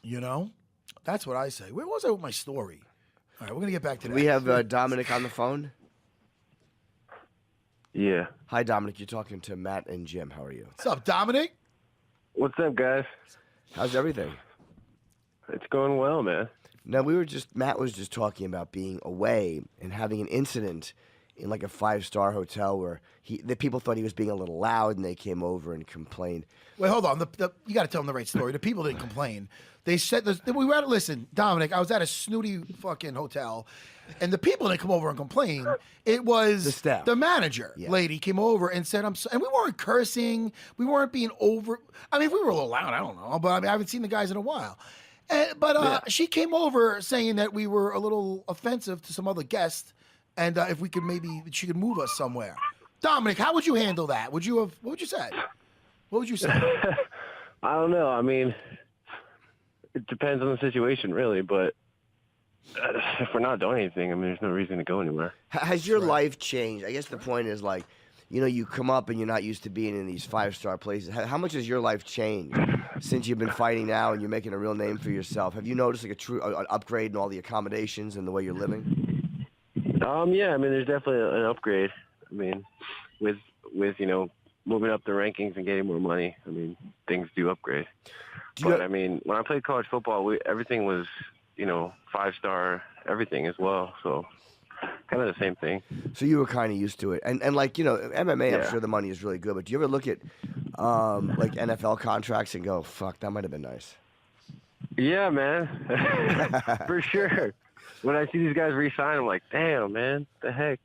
You know, that's what I say. Where was I with my story? All right, we're gonna get back to that. We have Dominick on the phone. Yeah. Hi, Dominick. You're talking to Matt and Jim. How are you? What's up, Dominick? What's up, guys? How's everything? It's going well, man. Now, Matt was just talking about being away and having an incident in like a 5-star hotel where the people thought he was being a little loud and they came over and complained. Wait, hold on. You got to tell them the right story. The people didn't complain. They said, we were at, listen, Dominick, I was at a snooty fucking hotel, and the people didn't come over and complain. It was The staff. the manager lady came over and said, and we weren't cursing. We weren't being over. I mean, if we were a little loud, I don't know, but I mean, I haven't seen the guys in a while. She came over saying that we were a little offensive to some other guest, and if we could she could move us somewhere. Dominick, how would you handle that? What would you say? What would you say? I don't know. I mean, it depends on the situation, really. But if we're not doing anything, I mean, there's no reason to go anywhere. Has your life changed? I guess the point is like, you come up and you're not used to being in these 5-star places. How much has your life changed since you've been fighting now and you're making a real name for yourself? Have you noticed like an upgrade in all the accommodations and the way you're living? Yeah. I mean, there's definitely an upgrade. I mean, with moving up the rankings and getting more money, I mean, things do upgrade. I mean, when I played college football, everything was, 5-star everything as well. So kind of the same thing. So you were kind of used to it. And like, MMA, I'm sure the money is really good. But do you ever look at like NFL contracts and go, fuck, that might have been nice? Yeah, man. For sure. When I see these guys re-sign, I'm like, damn, man, the heck.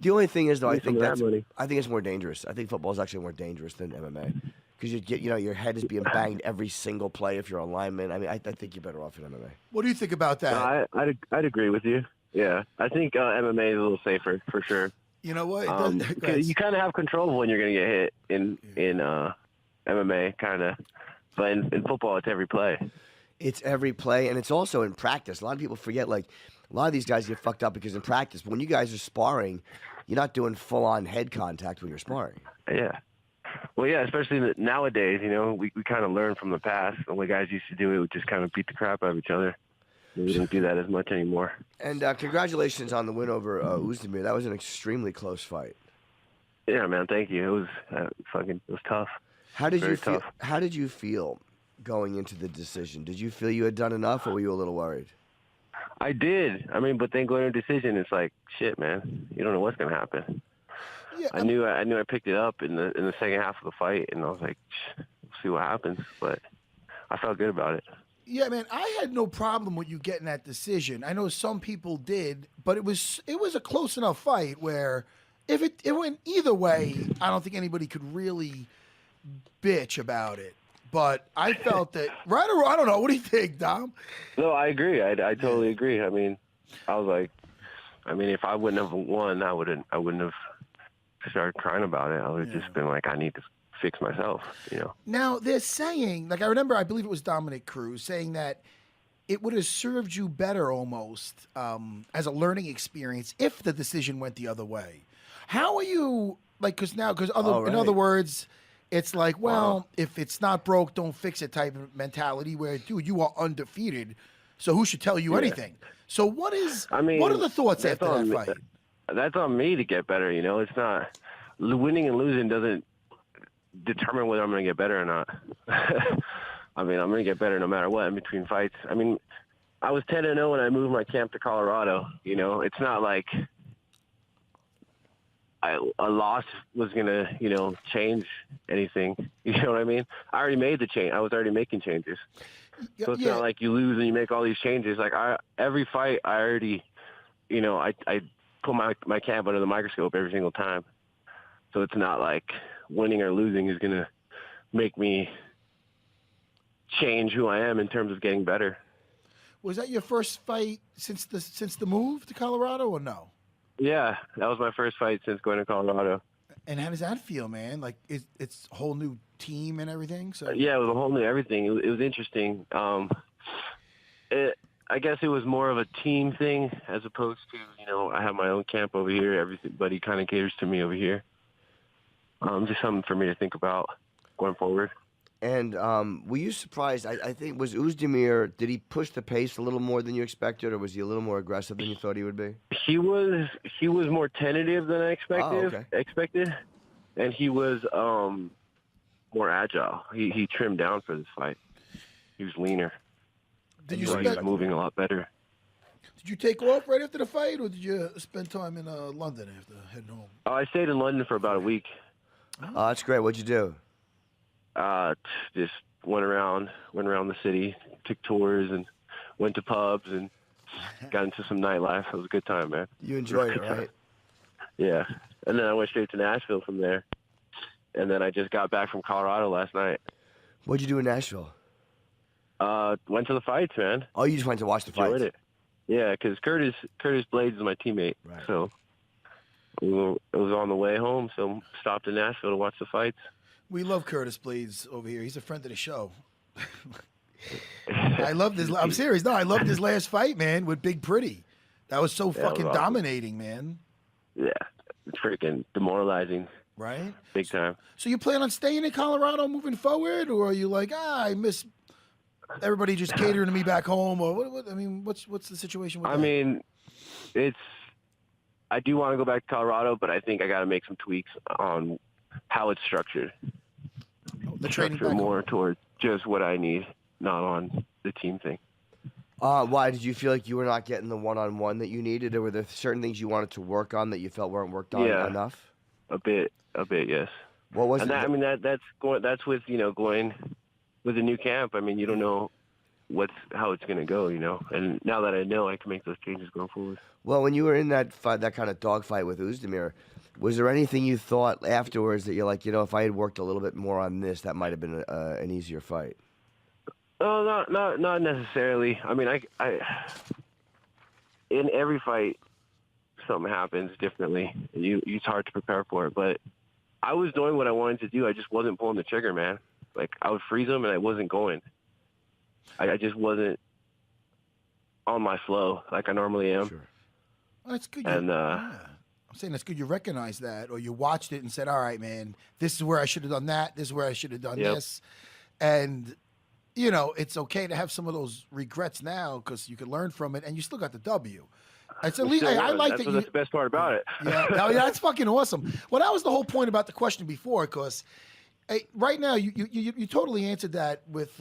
The only thing is, though, I think money. I think it's more dangerous. I think football is actually more dangerous than MMA because you get, your head is being banged every single play if you're a lineman. I mean, I think you're better off in MMA. What do you think about that? No, I'd agree with you. Yeah, I think MMA is a little safer for sure. You know what? You kind of have control of when you're going to get hit in MMA, kind of. But in football, it's every play. It's every play, and it's also in practice. A lot of people forget, like, a lot of these guys get fucked up because in practice, but when you guys are sparring, you're not doing full-on head contact when you're sparring. Yeah. Well, yeah, especially nowadays, we kind of learn from the past. The way guys used to do it would just kind of beat the crap out of each other. We don't do that as much anymore. And congratulations on the win over Uzdemir. That was an extremely close fight. Yeah, man, thank you. It was tough. How did Very you feel? tough. How did you feel going into the decision? Did you feel you had done enough, or were you a little worried? I did. I mean, but then going to a decision, it's like, shit, man. You don't know what's going to happen. Yeah, I knew I picked it up in the second half of the fight, and I was like, we'll see what happens. But I felt good about it. Yeah, man, I had no problem with you getting that decision. I know some people did, but it was a close enough fight where if it went either way, I don't think anybody could really bitch about it. But I felt that right or wrong, I don't know. What do you think, Dom? No, I agree. I totally agree. I mean, I was like, if I wouldn't have won, I wouldn't have started crying about it. I would have just been like, I need to fix myself, Now, they're saying, like, I believe it was Dominick Cruz saying that it would have served you better almost as a learning experience if the decision went the other way. How are you, like, in other words, it's like, well, if it's not broke, don't fix it type of mentality where, dude, you are undefeated, so who should tell you anything? So what are the thoughts after that fight? That's on me to get better, It's not, winning and losing doesn't determine whether I'm going to get better or not. I mean, I'm going to get better no matter what in between fights. I mean, I was 10-0 when I moved my camp to Colorado. It's not like a loss was going to, change anything. You know what I mean? I already made the change. I was already making changes. So it's not like you lose and you make all these changes. Like every fight, I already, I put my camp under the microscope every single time. So it's not like winning or losing is going to make me change who I am in terms of getting better. Was that your first fight since the move to Colorado or no? Yeah, that was my first fight since going to Colorado. And how does that feel, man? Like it's a whole new team and everything. So yeah, it was a whole new everything. It was interesting. I guess it was more of a team thing as opposed to I have my own camp over here. Everybody kind of caters to me over here. Just something for me to think about going forward. And were you surprised? I think was Uzdemir. Did he push the pace a little more than you expected, or was he a little more aggressive than you thought he would be? He was more tentative than I expected. Oh, okay. And he was more agile. He trimmed down for this fight. He was leaner. Did He was moving a lot better. Did you take off right after the fight, or did you spend time in London after heading home? I stayed in London for about a week. Oh, that's great. What'd you do? Just went around the city, took tours, and went to pubs and got into some nightlife. It was a good time, man. You enjoyed it, right? Yeah. And then I went straight to Nashville from there. And then I just got back from Colorado last night. What'd you do in Nashville? Went to the fights, man. Oh, you just went to watch the fights? Enjoyed it. Yeah, because Curtis Blades is my teammate. Right. So it was on the way home, so stopped in Nashville to watch the fights. We love Curtis Blades over here. He's a friend of the show. I loved his. I'm serious. No, I loved his last fight, man, with Big Pretty. That was so fucking awesome. dominating, man. Yeah, it's freaking demoralizing. Right? Big time. So you plan on staying in Colorado moving forward, or are you like, I miss everybody just catering to me back home, or what? I mean, what's the situation with that? I mean, I do want to go back to Colorado, but I think I got to make some tweaks on how it's structured. The training Structure back more home. towards just what I need, not on the team thing. Why did you feel like you were not getting the one-on-one that you needed, or were there certain things you wanted to work on that you felt weren't worked on enough? A bit, yes. What was it? I mean, that's with going with a new camp. I mean, you don't know how it's going to go, And now that I know, I can make those changes going forward. Well, when you were in that fight, that kind of dogfight with Uzdemir, was there anything you thought afterwards that you're like, if I had worked a little bit more on this, that might have been an easier fight? Oh, not necessarily. I mean, I in every fight, something happens differently. It's hard to prepare for it, but I was doing what I wanted to do. I just wasn't pulling the trigger, man. Like, I would freeze them, and I wasn't going. I just wasn't on my flow like I normally am. Sure. Well, that's good. And I'm saying that's good. You recognize that, or you watched it and said, "All right, man, this is where I should have done that. This is where I should have done this," and it's okay to have some of those regrets now because you can learn from it, and you still got the W. It's at least I like that. That's the best part about it. Yeah, that's fucking awesome. Well, that was the whole point about the question before, because right now you totally answered that with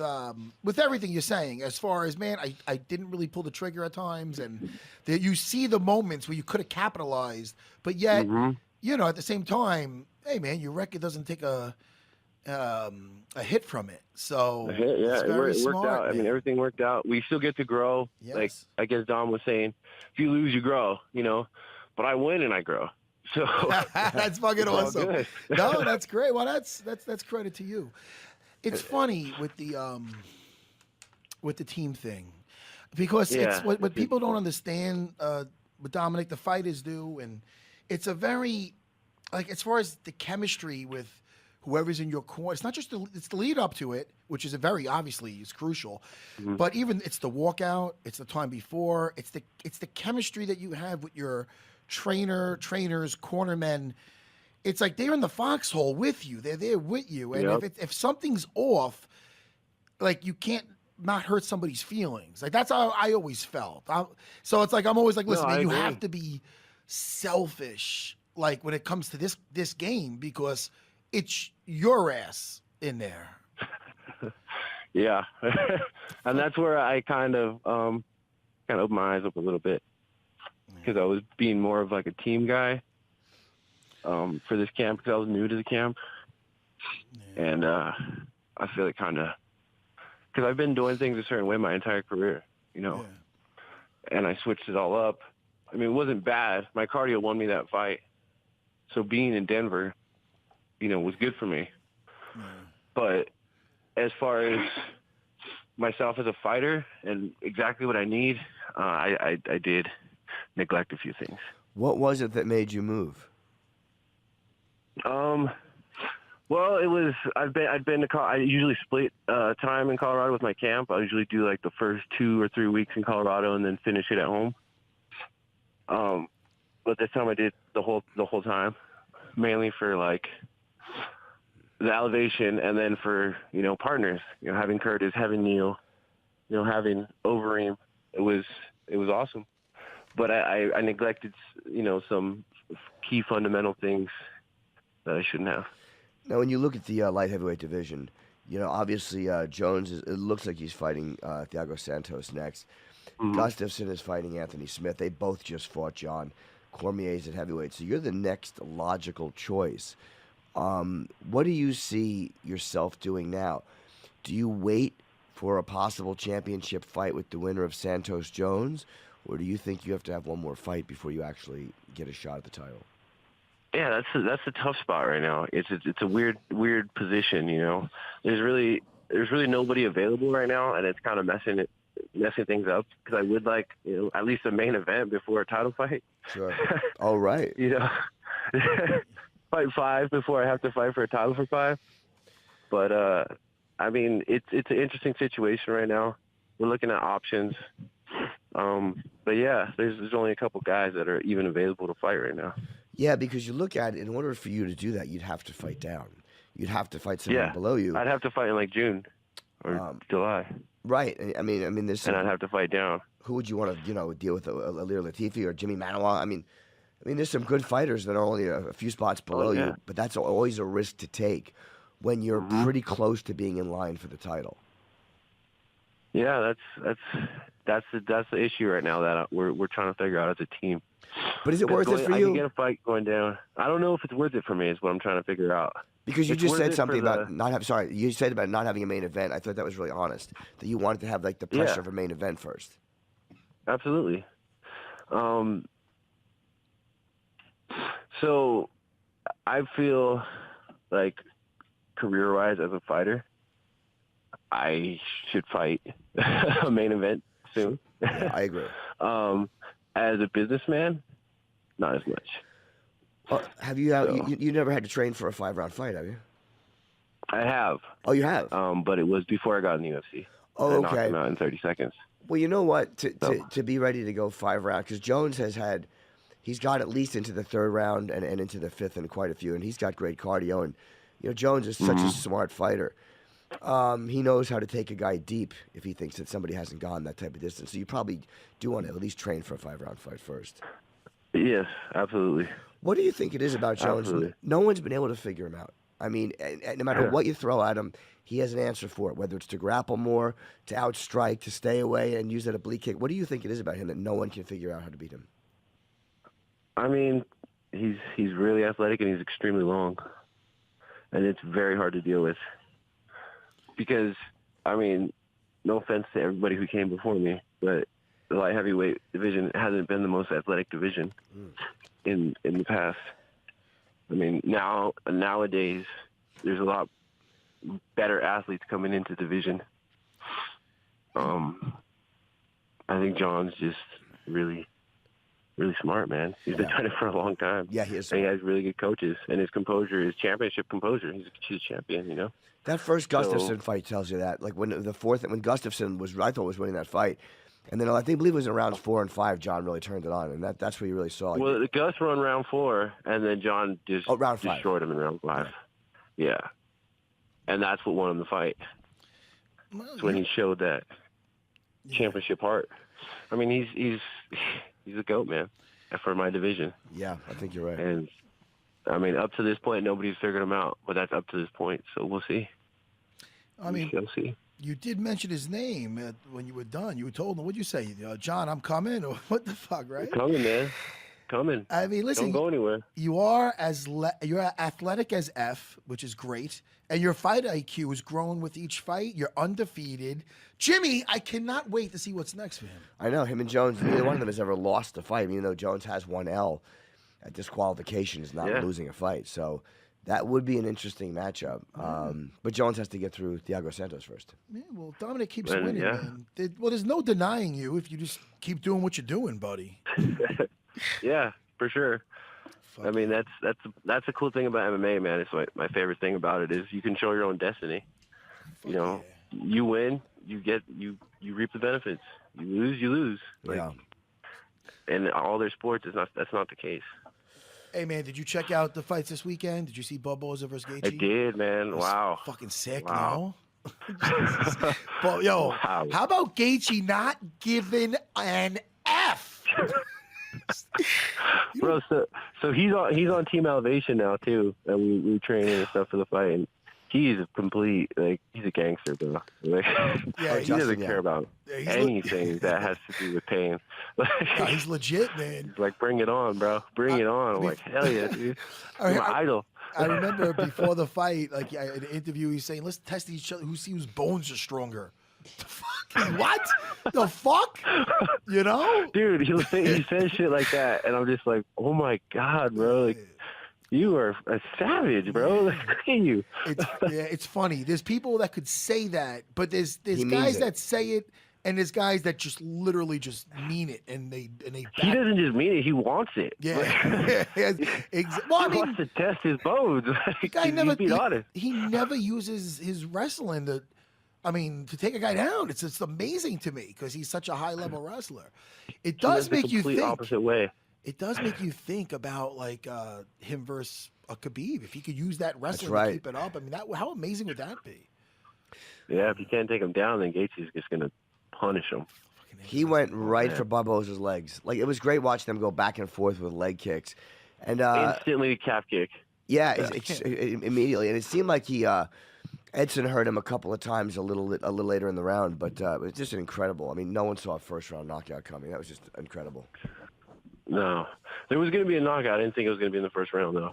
everything you're saying. As far as, man, I didn't really pull the trigger at times, and you see the moments where you could have capitalized, but yet at the same time, hey man, your record doesn't take a hit from it. So it's very it smart, worked out. man. I mean, everything worked out. We still get to grow. Yes. Like I guess Dom was saying, if you lose, you grow. But I win and I grow. So that's fucking all awesome. good. No, that's great. Well, that's credit to you. It's funny with the team thing, because it's what people don't understand. With Dominic, the fighters do, and it's a very, like, as far as the chemistry with whoever's in your corner, it's not just it's the lead up to it, which is is crucial, but even it's the walkout, it's the time before, it's the chemistry that you have with your trainers, cornermen. It's like they're in the foxhole with you. They're there with you, and if something's off, like, you can't not hurt somebody's feelings. Like, that's how I always felt. So it's like I'm always like, listen, man, you have to be selfish, like, when it comes to this game, because it's your ass in there. Yeah, and that's where I kind of opened my eyes up a little bit, because I was being more of like a team guy for this camp, because I was new to the camp, and I feel like kind of, because I've been doing things a certain way my entire career, and I switched it all up. I mean, it wasn't bad. My cardio won me that fight, so being in Denver, was good for me. But as far as myself as a fighter and exactly what I need, I did neglect a few things. What was it that made you move? Well, it was I usually split time in Colorado with my camp. I usually do like the first 2 or 3 weeks in Colorado and then finish it at home. But this time I did the whole time, mainly for like the elevation, and then for partners, having Curtis, having Neil, having Overeem, it was awesome. But I neglected some key fundamental things that I shouldn't have. Now, when you look at the light heavyweight division, obviously Jones it looks like he's fighting Thiago Santos next. Gustafsson is fighting Anthony Smith. They both just fought Jon. Cormier's at heavyweight, so you're the next logical choice. What do you see yourself doing now? Do you wait for a possible championship fight with the winner of Santos Jones, or do you think you have to have one more fight before you actually get a shot at the title? Yeah, that's a tough spot right now. It's a weird position. There's really nobody available right now, and it's kind of messing things up, because I would like at least a main event before a title fight. Sure. All right. Fight 5 before I have to fight for a title for 5. But I mean, it's an interesting situation right now. We're looking at options. But yeah, there's only a couple guys that are even available to fight right now. Yeah, because you look at it, in order for you to do that, you'd have to fight down. You'd have to fight someone below you. I'd have to fight in like June or July. Right. I mean, there's and I'd have to fight down. Who would you want to, deal with, Alir Latifi or Jimmy Manuwa? I mean, there's some good fighters that are only a few spots below you, but that's always a risk to take when you're pretty close to being in line for the title. Yeah, that's the issue right now that we're trying to figure out as a team. But is it worth it for you? I can get a fight going down. I don't know if it's worth it for me. Is what I'm trying to figure out. Because you just said something about you said about not having a main event. I thought that was really honest. That you wanted to have like the pressure of a main event first. Absolutely. So I feel like career-wise as a fighter, I should fight a main event soon. Yeah, I agree. As a businessman, not as much. Have you, you never had to train for a 5-round fight, have you? I have. Oh, you have? But it was before I got in the UFC. Oh, I okay. knocked him out in 30 seconds. Well, you know what? To be ready to go 5 rounds, because Jones he's got at least into the 3rd round and into the 5th and quite a few, and he's got great cardio. And Jones is such a smart fighter. He knows how to take a guy deep if he thinks that somebody hasn't gone that type of distance. So you probably do want to at least train for a 5-round fight first. Yes, absolutely. What do you think it is about Jones? Absolutely. No one's been able to figure him out. I mean, and no matter what you throw at him, he has an answer for it, whether it's to grapple more, to outstrike, to stay away and use that oblique kick. What do you think it is about him that no one can figure out how to beat him? I mean, he's really athletic and he's extremely long. And it's very hard to deal with. Because, I mean, no offense to everybody who came before me, but the light heavyweight division hasn't been the most athletic division in the past. I mean, nowadays, there's a lot better athletes coming into the division. I think Jon's just really, really smart, man. He's been doing it for a long time. Yeah, he is. And he has really good coaches, and his composure is championship composure. He's a champion, That first Gustafsson fight tells you that. Like when Gustafsson I thought was winning that fight, and then I believe it was in rounds 4 and 5, Jon really turned it on, and that's where you really saw. Well, the Gus won round 4, and then Jon just destroyed him in round 5. Yeah, and that's what won him the fight. Well, it's when he showed that championship heart. I mean, he's a GOAT, man, for my division. Yeah, I think you're right. And I mean, up to this point, nobody's figured him out, but that's up to this point, so we'll see. I mean, we'll see. You did mention his name when you were done. You told him, what'd you say? Jon, I'm coming? Or what the fuck, right? I'm coming, man. Coming. I mean, listen. Don't go anywhere. You are you're athletic as F, which is great. And your fight IQ has grown with each fight. You're undefeated. Jimmy, I cannot wait to see what's next for him. I know. Him and Jones, neither one of them has ever lost a fight. Even though Jones has 1 L at disqualification, is not losing a fight. So that would be an interesting matchup. But Jones has to get through Thiago Santos first. Yeah, well, Dominick keeps winning, man. There's no denying you if you just keep doing what you're doing, buddy. Yeah, for sure. I mean, that's a cool thing about MMA, man. It's my favorite thing about it is you control your own destiny. You win, you reap the benefits. You lose. Yeah. And all their sports that's not the case. Hey man, did you check out the fights this weekend? Did you see Barboza versus Gaethje? I did, man. It was Wow. fucking sick, Wow. no? But yo, Wow. how about Gaethje not giving an F? Bro, so he's on Team Elevation now too, and we train and stuff for the fight. And he's a complete, like, he's a gangster, bro. Like, Yeah, he doesn't care about anything that has to do with pain. Like, no, he's legit, man. he's like, bring it on, bro. Bring it on. I'm like, hell yeah, dude. You're my idol. I remember before the fight, like in an interview, he's saying, "Let's test each other. Whose bones are stronger." The fuck? What? The fuck? You know, dude. He says shit like that, and I'm just like, oh my god, bro. Like, you are a savage, bro. Look at you. It's funny. There's people that could say that, but there's guys that say it, and there's guys that just literally just mean it, and they. He doesn't just mean it; he wants it. Yeah. Well, he wants to test his bones. The guy never. Be honest. He never uses his wrestling to take a guy down. It's amazing to me because he's such a high level wrestler. It does make you think. Opposite way. It does make you think about like him versus a Khabib. If he could use that wrestling to keep it up, I mean, how amazing would that be? Yeah, if you can't take him down, then Gaethje's just gonna punish him. He went right for Barboza's legs. Like, it was great watching them go back and forth with leg kicks, and instantly calf kick. Yeah, it's immediately, and it seemed like he. Edson hurt him a couple of times a little later in the round, but it was just incredible. I mean, no one saw a first-round knockout coming. That was just incredible. No. There was going to be a knockout. I didn't think it was going to be in the first round, though.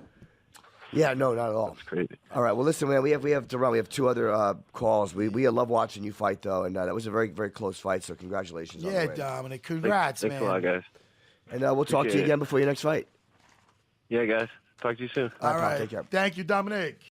Yeah, no, not at all. That's crazy. All right, well, listen, man, we have to run. We have two other calls. We love watching you fight, though, and that was a very, very close fight, so congratulations on the win. Dominic, congrats, man. Thanks a lot, guys. And we'll talk to you again before your next fight. Yeah, guys. Talk to you soon. All right. Take care. Thank you, Dominic.